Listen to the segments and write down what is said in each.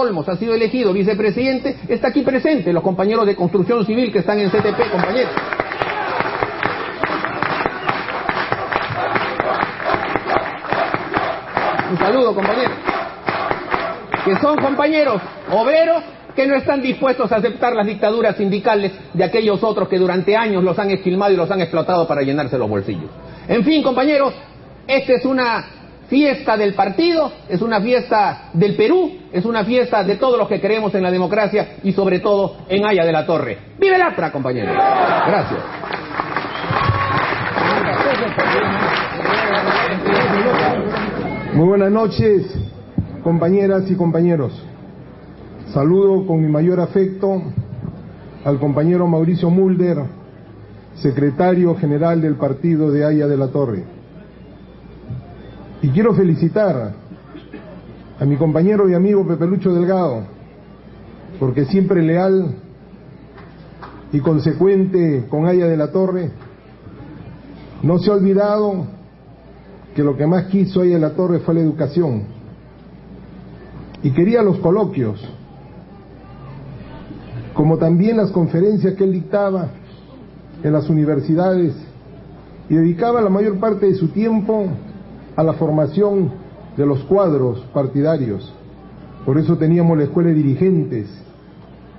Olmos ha sido elegido vicepresidente, está aquí presente, los compañeros de Construcción Civil que están en CTP, compañeros. Un saludo, compañeros. Que son compañeros obreros que no están dispuestos a aceptar las dictaduras sindicales de aquellos otros que durante años los han esquilmado y los han explotado para llenarse los bolsillos. En fin, compañeros, esta es una fiesta del partido, es una fiesta del Perú, es una fiesta de todos los que creemos en la democracia y sobre todo en Haya de la Torre. ¡Vive el ATRA, compañeros! Gracias. Muy buenas noches, compañeras y compañeros. Saludo con mi mayor afecto al compañero Mauricio Mulder, secretario general del partido de Haya de la Torre. Y quiero felicitar a mi compañero y amigo Pepe Lucho Delgado, porque siempre leal y consecuente con Haya de la Torre, no se ha olvidado que lo que más quiso Haya de la Torre fue la educación, y quería los coloquios, como también las conferencias que él dictaba en las universidades, y dedicaba la mayor parte de su tiempo a la formación de los cuadros partidarios. Por eso teníamos la escuela de dirigentes,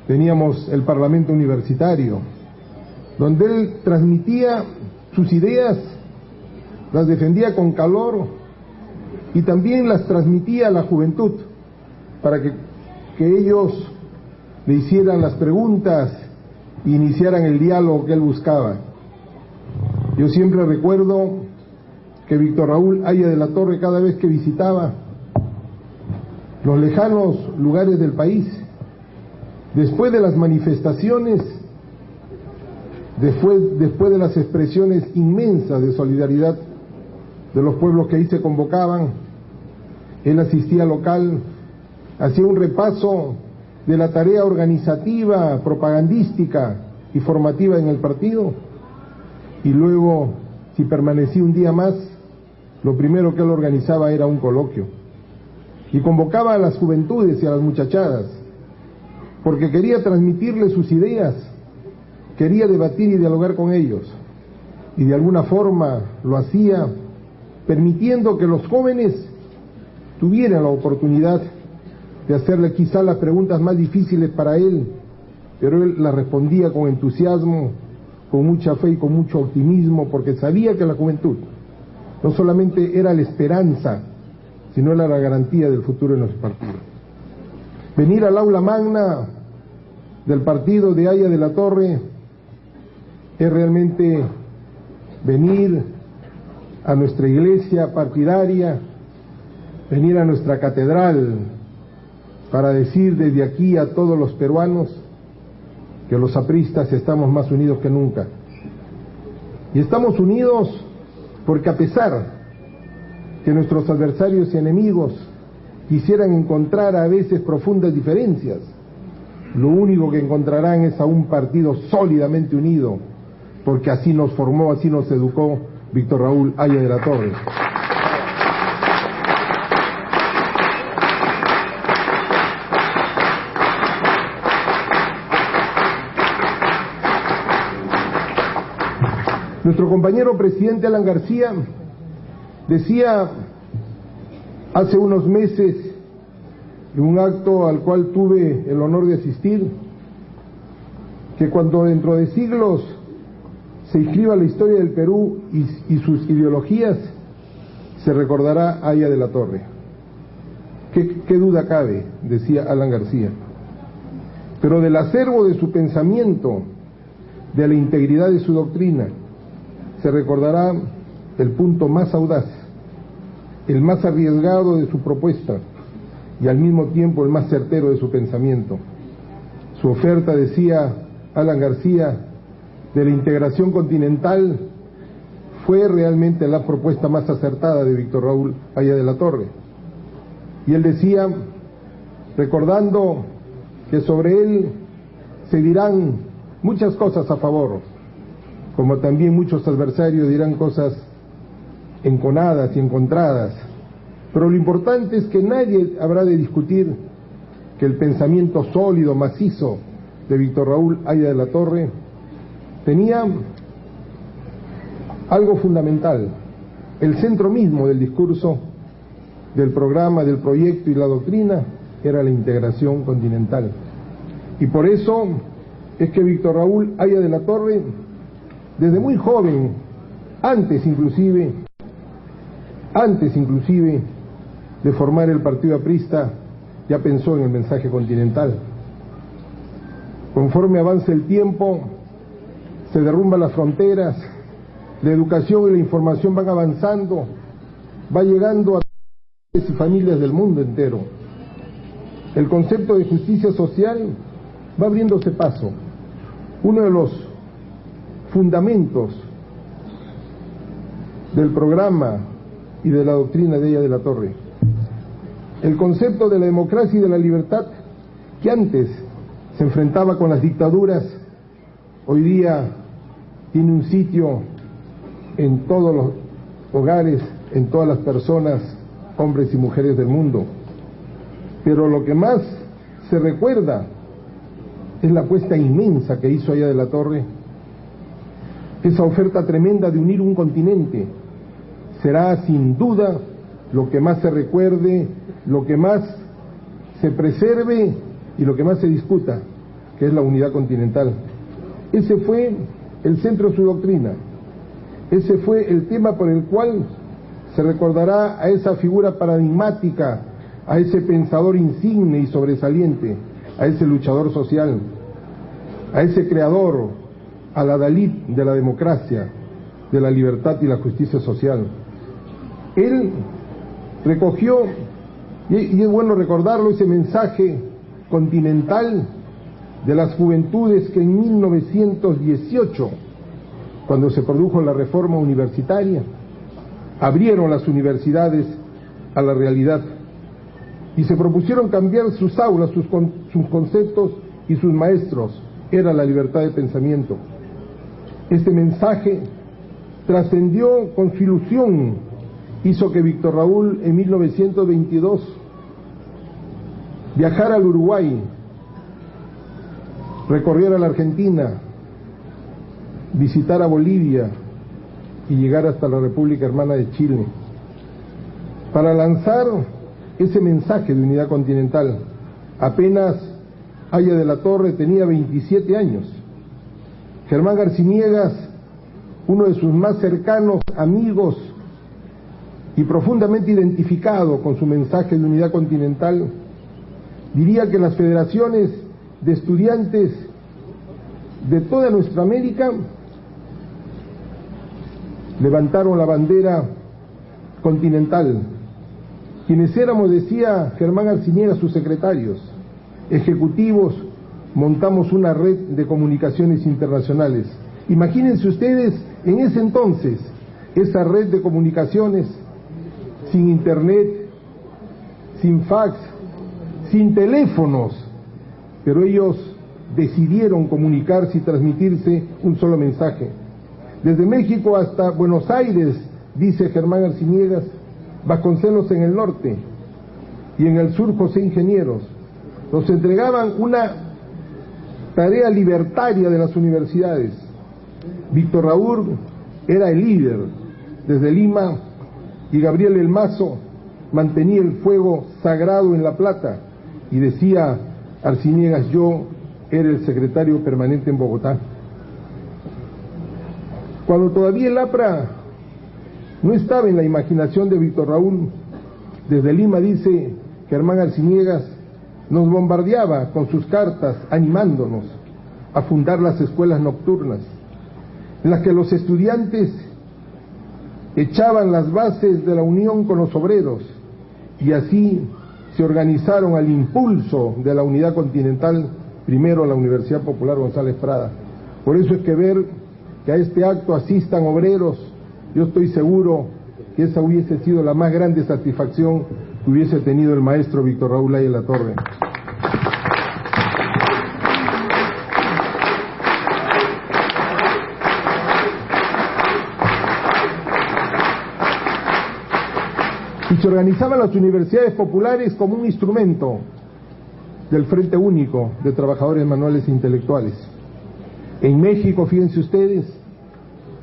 teníamos el parlamento universitario, donde él transmitía sus ideas, las defendía con calor y también las transmitía a la juventud para que ellos le hicieran las preguntas e iniciaran el diálogo que él buscaba. Yo siempre recuerdo que Víctor Raúl Haya de la Torre, cada vez que visitaba los lejanos lugares del país, después de las manifestaciones, después de las expresiones inmensas de solidaridad de los pueblos que ahí se convocaban, él asistía al local, hacía un repaso de la tarea organizativa, propagandística y formativa en el partido, y luego, si permanecía un día más, lo primero que él organizaba era un coloquio, y convocaba a las juventudes y a las muchachadas, porque quería transmitirles sus ideas, quería debatir y dialogar con ellos, y de alguna forma lo hacía permitiendo que los jóvenes tuvieran la oportunidad de hacerle quizá las preguntas más difíciles para él, pero él las respondía con entusiasmo, con mucha fe y con mucho optimismo, porque sabía que la juventud no solamente era la esperanza, sino era la garantía del futuro de nuestro partido. Venir al aula magna del partido de Haya de la Torre es realmente venir a nuestra iglesia partidaria, venir a nuestra catedral, para decir desde aquí a todos los peruanos que los apristas estamos más unidos que nunca. Y estamos unidos porque a pesar que nuestros adversarios y enemigos quisieran encontrar a veces profundas diferencias, lo único que encontrarán es a un partido sólidamente unido, porque así nos formó, así nos educó Víctor Raúl Haya de la Torre. Nuestro compañero presidente Alan García decía hace unos meses, en un acto al cual tuve el honor de asistir, que cuando dentro de siglos se inscriba la historia del Perú y sus ideologías, se recordará a Haya de la Torre. ¿Qué duda cabe?, decía Alan García. Pero del acervo de su pensamiento, de la integridad de su doctrina, se recordará el punto más audaz, el más arriesgado de su propuesta y al mismo tiempo el más certero de su pensamiento. Su oferta, decía Alan García, de la integración continental fue realmente la propuesta más acertada de Víctor Raúl Haya de la Torre. Y él decía, recordando que sobre él se dirán muchas cosas a favor, como también muchos adversarios dirán cosas enconadas y encontradas, pero lo importante es que nadie habrá de discutir que el pensamiento sólido, macizo de Víctor Raúl Haya de la Torre tenía algo fundamental. El centro mismo del discurso, del programa, del proyecto y la doctrina era la integración continental. Y por eso es que Víctor Raúl Haya de la Torre, desde muy joven, antes inclusive de formar el partido aprista, ya pensó en el mensaje continental. Conforme avanza el tiempo, se derrumban las fronteras, la educación y la información van avanzando, va llegando a todas las familias del mundo entero. El concepto de justicia social va abriéndose paso. Uno de los fundamentos del programa y de la doctrina de Haya de la Torre. El concepto de la democracia y de la libertad, que antes se enfrentaba con las dictaduras, hoy día tiene un sitio en todos los hogares, en todas las personas, hombres y mujeres del mundo. Pero lo que más se recuerda es la apuesta inmensa que hizo Haya de la Torre, esa oferta tremenda de unir un continente. Será sin duda lo que más se recuerde, lo que más se preserve y lo que más se discuta, que es la unidad continental. Ese fue el centro de su doctrina, ese fue el tema por el cual se recordará a esa figura paradigmática, a ese pensador insigne y sobresaliente, a ese luchador social, a ese creador, al adalid de la democracia, de la libertad y la justicia social. Él recogió, y es bueno recordarlo, ese mensaje continental de las juventudes que en 1918, cuando se produjo la reforma universitaria, abrieron las universidades a la realidad y se propusieron cambiar sus aulas, sus conceptos y sus maestros. Era la libertad de pensamiento. Este mensaje trascendió con su ilusión, hizo que Víctor Raúl en 1922 viajara al Uruguay, recorriera la Argentina, visitara Bolivia y llegar hasta la República Hermana de Chile para lanzar ese mensaje de unidad continental. Apenas Haya de la Torre tenía 27 años. Germán Arciniegas, uno de sus más cercanos amigos y profundamente identificado con su mensaje de unidad continental, diría que las federaciones de estudiantes de toda nuestra América levantaron la bandera continental. Quienes éramos, decía Germán Arciniegas, sus secretarios ejecutivos, montamos una red de comunicaciones internacionales. Imagínense ustedes en ese entonces esa red de comunicaciones sin internet, sin fax, sin teléfonos, pero ellos decidieron comunicarse y transmitirse un solo mensaje. Desde México hasta Buenos Aires, dice Germán Arciniegas, Vasconcelos en el norte y en el sur José Ingenieros, nos entregaban una tarea libertaria de las universidades. Víctor Raúl era el líder desde Lima y Gabriel El Mazo mantenía el fuego sagrado en La Plata, y decía Arciniegas, yo era el secretario permanente en Bogotá. Cuando todavía el APRA no estaba en la imaginación de Víctor Raúl, desde Lima, dice Germán Arciniegas, nos bombardeaba con sus cartas animándonos a fundar las escuelas nocturnas, en las que los estudiantes echaban las bases de la unión con los obreros, y así se organizaron al impulso de la unidad continental, primero la Universidad Popular González Prada. Por eso es que ver que a este acto asistan obreros, yo estoy seguro que esa hubiese sido la más grande satisfacción que hubiese tenido el maestro Víctor Raúl Haya de la Torre. Y se organizaban las universidades populares como un instrumento del Frente Único de Trabajadores Manuales e Intelectuales. En México, fíjense ustedes,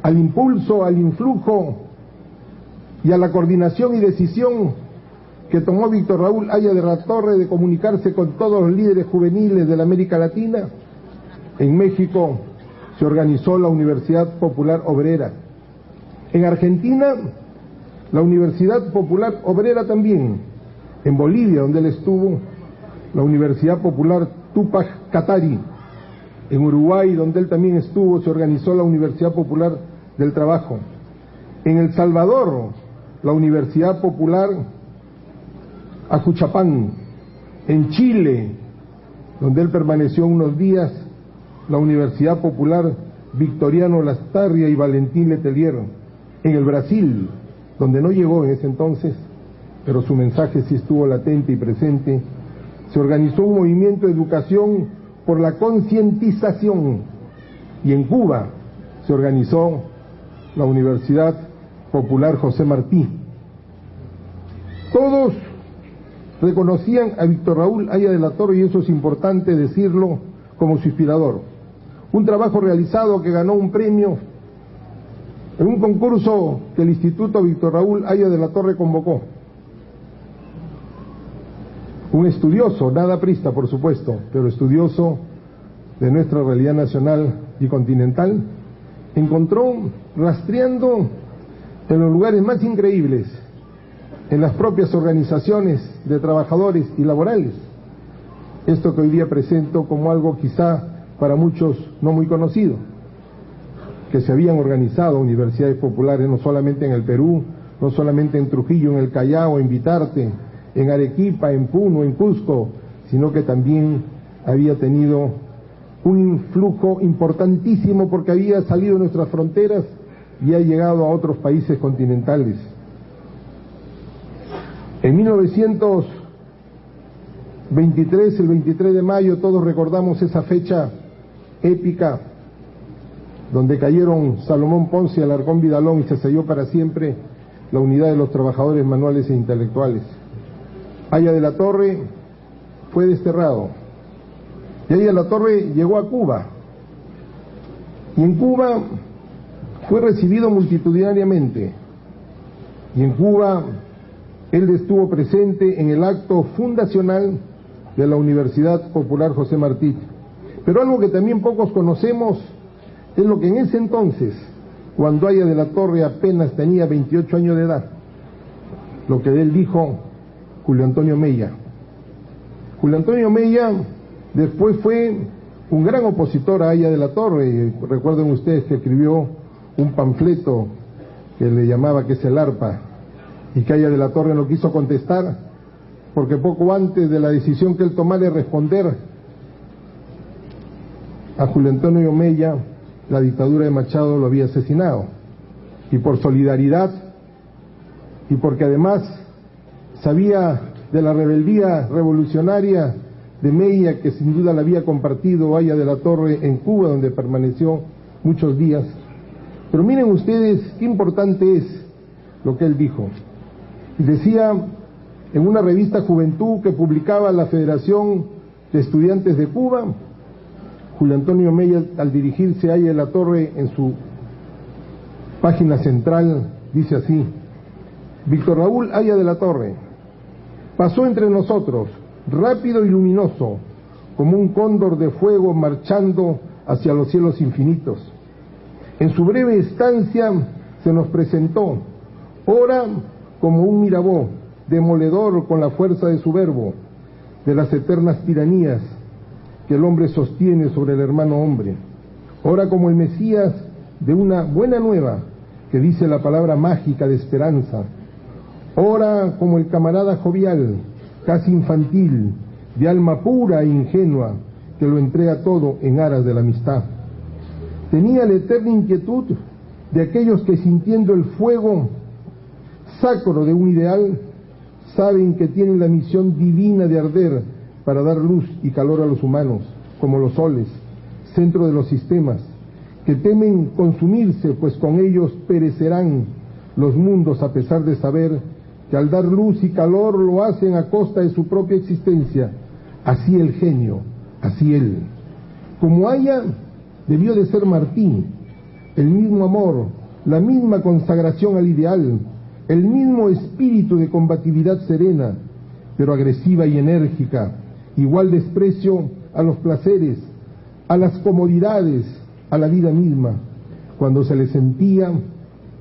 al impulso, al influjo y a la coordinación y decisión que tomó Víctor Raúl Haya de la Torre de comunicarse con todos los líderes juveniles de la América Latina, en México se organizó la Universidad Popular Obrera. En Argentina, la Universidad Popular Obrera también. En Bolivia, donde él estuvo, la Universidad Popular Túpac Katari. En Uruguay, donde él también estuvo, se organizó la Universidad Popular del Trabajo. En El Salvador, la Universidad Popular Ajuchapán. En Chile, donde él permaneció unos días, la Universidad Popular Victoriano Lastarria y Valentín Letelier. En el Brasil, donde no llegó en ese entonces, pero su mensaje sí estuvo latente y presente, se organizó un movimiento de educación por la concientización. Y en Cuba se organizó la Universidad Popular José Martí. Todos reconocían a Víctor Raúl Haya de la Torre, y eso es importante decirlo, como su inspirador. Un trabajo realizado que ganó un premio en un concurso que el Instituto Víctor Raúl Haya de la Torre convocó. Un estudioso, nada aprista por supuesto, pero estudioso de nuestra realidad nacional y continental, encontró, rastreando en los lugares más increíbles, en las propias organizaciones de trabajadores y laborales, esto que hoy día presento como algo quizá para muchos no muy conocido, que se habían organizado universidades populares no solamente en el Perú, no solamente en Trujillo, en el Callao, en Vitarte, en Arequipa, en Puno, en Cusco, sino que también había tenido un influjo importantísimo porque había salido de nuestras fronteras y ha llegado a otros países continentales. En 1923, el 23 de mayo, todos recordamos esa fecha épica donde cayeron Salomón Ponce y Alarcón Vidalón y se selló para siempre la unidad de los trabajadores manuales e intelectuales. Haya de la Torre fue desterrado y Haya de la Torre llegó a Cuba, y en Cuba fue recibido multitudinariamente, y en Cuba él estuvo presente en el acto fundacional de la Universidad Popular José Martí. Pero algo que también pocos conocemos es lo que en ese entonces, cuando Haya de la Torre apenas tenía 28 años de edad, lo que de él dijo Julio Antonio Mella. Julio Antonio Mella después fue un gran opositor a Haya de la Torre, y recuerden ustedes que escribió un panfleto que le llamaba que es el arpa, y que Haya de la Torre no quiso contestar, porque poco antes de la decisión que él tomara de responder a Julio Antonio Mella, la dictadura de Machado lo había asesinado. Y por solidaridad, y porque además sabía de la rebeldía revolucionaria de Mella, que sin duda la había compartido Haya de la Torre en Cuba, donde permaneció muchos días. Pero miren ustedes qué importante es lo que él dijo. Y decía en una revista Juventud que publicaba la Federación de Estudiantes de Cuba, Julio Antonio Mella, al dirigirse a Haya de la Torre en su página central, dice así: Víctor Raúl Haya de la Torre pasó entre nosotros, rápido y luminoso, como un cóndor de fuego marchando hacia los cielos infinitos. En su breve estancia se nos presentó, ora como un Mirabeau, demoledor con la fuerza de su verbo, de las eternas tiranías que el hombre sostiene sobre el hermano hombre, ora como el Mesías de una buena nueva que dice la palabra mágica de esperanza, ora como el camarada jovial, casi infantil, de alma pura e ingenua, que lo entrega todo en aras de la amistad. Tenía la eterna inquietud de aquellos que, sintiendo el fuego sacro de un ideal, saben que tienen la misión divina de arder para dar luz y calor a los humanos, como los soles, centro de los sistemas, que temen consumirse, pues con ellos perecerán los mundos, a pesar de saber que al dar luz y calor lo hacen a costa de su propia existencia, así el genio, así él. Como haya, debió de ser Martí, el mismo amor, la misma consagración al ideal, el mismo espíritu de combatividad serena, pero agresiva y enérgica, igual desprecio a los placeres, a las comodidades, a la vida misma. Cuando se le sentía,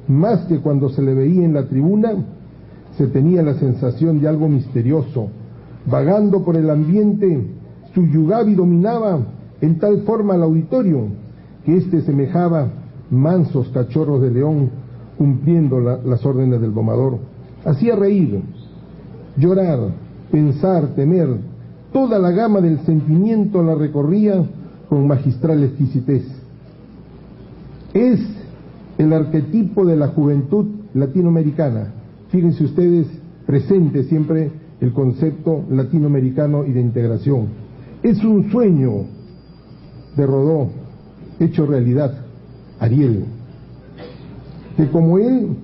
más que cuando se le veía en la tribuna, se tenía la sensación de algo misterioso, vagando por el ambiente, subyugaba y dominaba en tal forma al auditorio, que éste semejaba mansos cachorros de león cumpliendo las órdenes del domador. Hacía reír, llorar, pensar, temer, toda la gama del sentimiento la recorría con magistral exquisitez. Es el arquetipo de la juventud latinoamericana. Fíjense ustedes, presente siempre el concepto latinoamericano y de integración. Es un sueño de Rodó, hecho realidad, Ariel. Que como él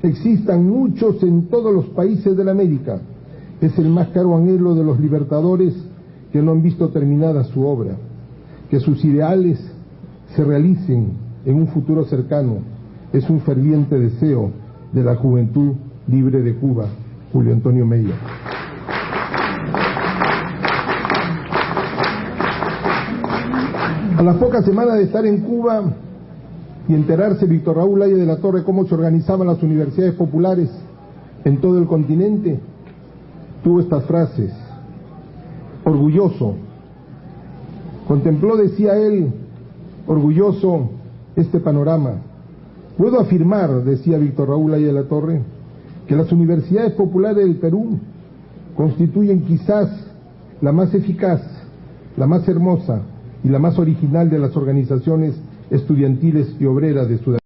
existan muchos en todos los países de la América. Es el más caro anhelo de los libertadores que no han visto terminada su obra. Que sus ideales se realicen en un futuro cercano. Es un ferviente deseo de la juventud libre de Cuba. Julio Antonio Meyer. A las pocas semanas de estar en Cuba y enterarse Víctor Raúl Haya de la Torre cómo se organizaban las universidades populares en todo el continente, tuvo estas frases: orgulloso, contempló, decía él, orgulloso este panorama. Puedo afirmar, decía Víctor Raúl Haya de la Torre, que las universidades populares del Perú constituyen quizás la más eficaz, la más hermosa y la más original de las organizaciones estudiantiles y obreras de Sudamérica.